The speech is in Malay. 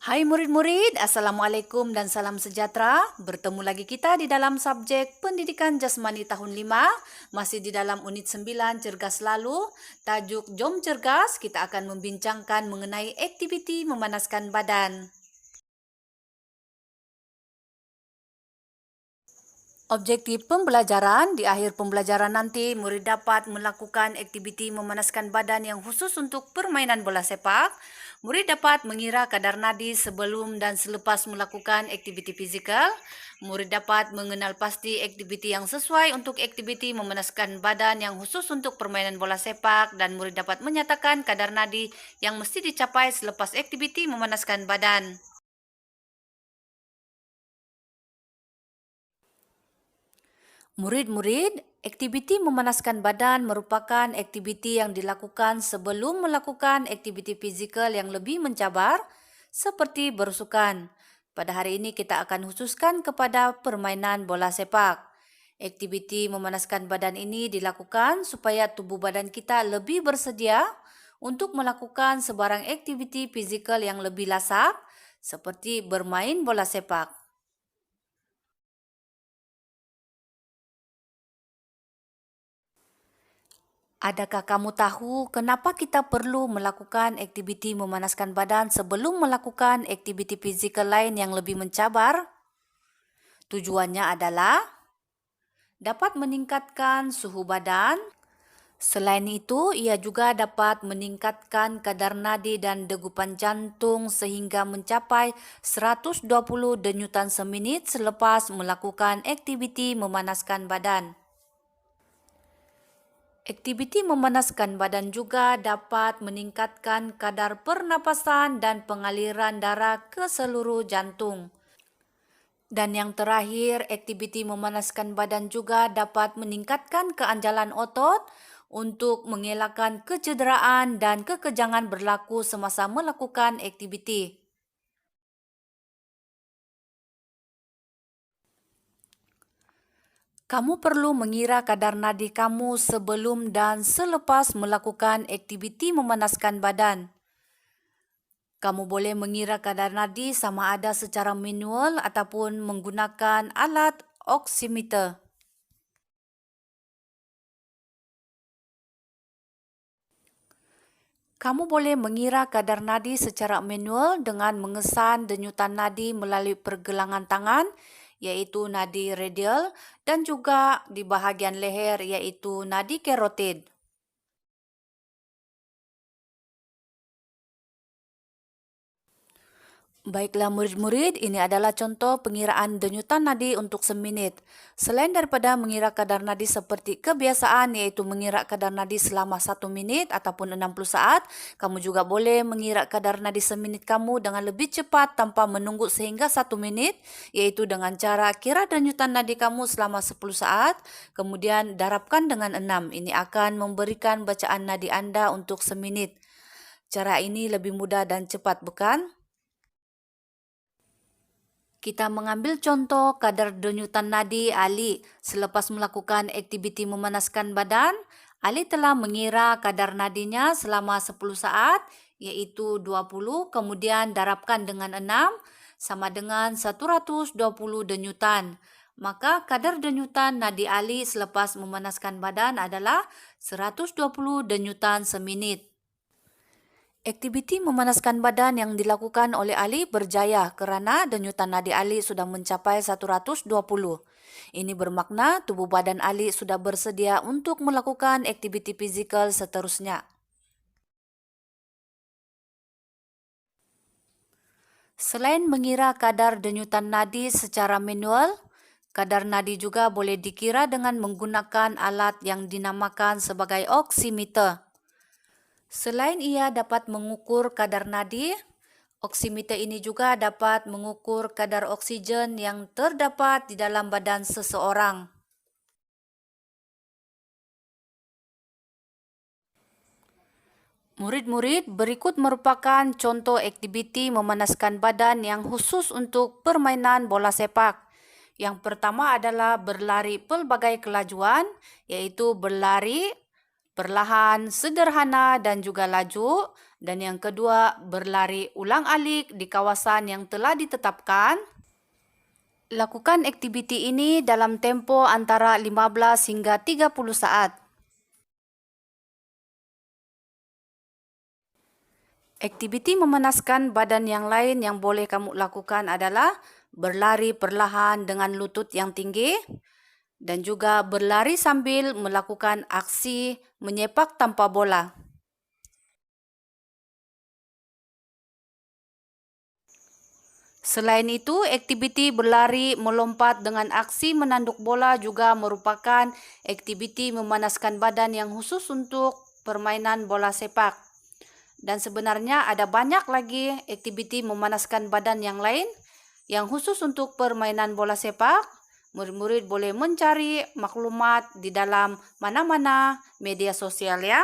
Hai murid-murid, Assalamualaikum dan salam sejahtera. Bertemu lagi kita di dalam subjek Pendidikan Jasmani tahun 5, masih di dalam unit 9 Cergas Selalu. Tajuk Jom Cergas, kita akan membincangkan mengenai aktiviti memanaskan badan. Objektif pembelajaran, di akhir pembelajaran nanti, murid dapat melakukan aktiviti memanaskan badan yang khusus untuk permainan bola sepak. Murid dapat mengira kadar nadi sebelum dan selepas melakukan aktiviti fizikal. Murid dapat mengenal pasti aktiviti yang sesuai untuk aktiviti memanaskan badan yang khusus untuk permainan bola sepak, dan murid dapat menyatakan kadar nadi yang mesti dicapai selepas aktiviti memanaskan badan. Murid-murid, aktiviti memanaskan badan merupakan aktiviti yang dilakukan sebelum melakukan aktiviti fizikal yang lebih mencabar seperti bersukan. Pada hari ini kita akan khususkan kepada permainan bola sepak. Aktiviti memanaskan badan ini dilakukan supaya tubuh badan kita lebih bersedia untuk melakukan sebarang aktiviti fizikal yang lebih lasak seperti bermain bola sepak. Adakah kamu tahu kenapa kita perlu melakukan aktiviti memanaskan badan sebelum melakukan aktiviti fizikal lain yang lebih mencabar? Tujuannya adalah dapat meningkatkan suhu badan. Selain itu, ia juga dapat meningkatkan kadar nadi dan degupan jantung sehingga mencapai 120 denyutan seminit selepas melakukan aktiviti memanaskan badan. Aktiviti memanaskan badan juga dapat meningkatkan kadar pernapasan dan pengaliran darah ke seluruh jantung. Dan yang terakhir, aktiviti memanaskan badan juga dapat meningkatkan keanjalan otot untuk mengelakkan kecederaan dan kekejangan berlaku semasa melakukan aktiviti. Kamu perlu mengira kadar nadi kamu sebelum dan selepas melakukan aktiviti memanaskan badan. Kamu boleh mengira kadar nadi sama ada secara manual ataupun menggunakan alat oximeter. Kamu boleh mengira kadar nadi secara manual dengan mengesan denyutan nadi melalui pergelangan tangan, yaitu nadi radial, dan juga di bahagian leher, yaitu nadi carotid. Baiklah murid-murid, ini adalah contoh pengiraan denyutan nadi untuk seminit. Selain daripada mengira kadar nadi seperti kebiasaan, yaitu mengira kadar nadi selama 1 minit ataupun 60 saat, kamu juga boleh mengira kadar nadi seminit kamu dengan lebih cepat tanpa menunggu sehingga 1 menit, yaitu dengan cara kira denyutan nadi kamu selama 10 saat, kemudian darabkan dengan 6. Ini akan memberikan bacaan nadi Anda untuk seminit. Cara ini lebih mudah dan cepat, bukan? Kita mengambil contoh kadar denyutan nadi Ali. Selepas melakukan aktiviti memanaskan badan, Ali telah mengira kadar nadinya selama 10 saat, yaitu 20, kemudian darabkan dengan 6, sama dengan 120 denyutan. Maka kadar denyutan nadi Ali selepas memanaskan badan adalah 120 denyutan seminit. Aktiviti memanaskan badan yang dilakukan oleh Ali berjaya kerana denyutan nadi Ali sudah mencapai 120. Ini bermakna tubuh badan Ali sudah bersedia untuk melakukan aktiviti fizikal seterusnya. Selain mengira kadar denyutan nadi secara manual, kadar nadi juga boleh dikira dengan menggunakan alat yang dinamakan sebagai oximeter. Selain ia dapat mengukur kadar nadi, oximeter ini juga dapat mengukur kadar oksigen yang terdapat di dalam badan seseorang. Murid-murid, berikut merupakan contoh aktiviti memanaskan badan yang khusus untuk permainan bola sepak. Yang pertama adalah berlari pelbagai kelajuan, yaitu berlari perlahan, sederhana dan juga laju, Dan yang kedua, berlari ulang-alik di kawasan yang telah ditetapkan. Lakukan aktiviti ini dalam tempo antara 15 hingga 30 saat. Aktiviti memanaskan badan yang lain yang boleh kamu lakukan adalah berlari perlahan dengan lutut yang tinggi dan juga berlari sambil melakukan aksi menyepak tanpa bola. Selain itu, aktiviti berlari melompat dengan aksi menanduk bola juga merupakan aktiviti memanaskan badan yang khusus untuk permainan bola sepak. Dan sebenarnya ada banyak lagi aktiviti memanaskan badan yang lain yang khusus untuk permainan bola sepak. Murid-murid boleh mencari maklumat di dalam mana-mana media sosial ya.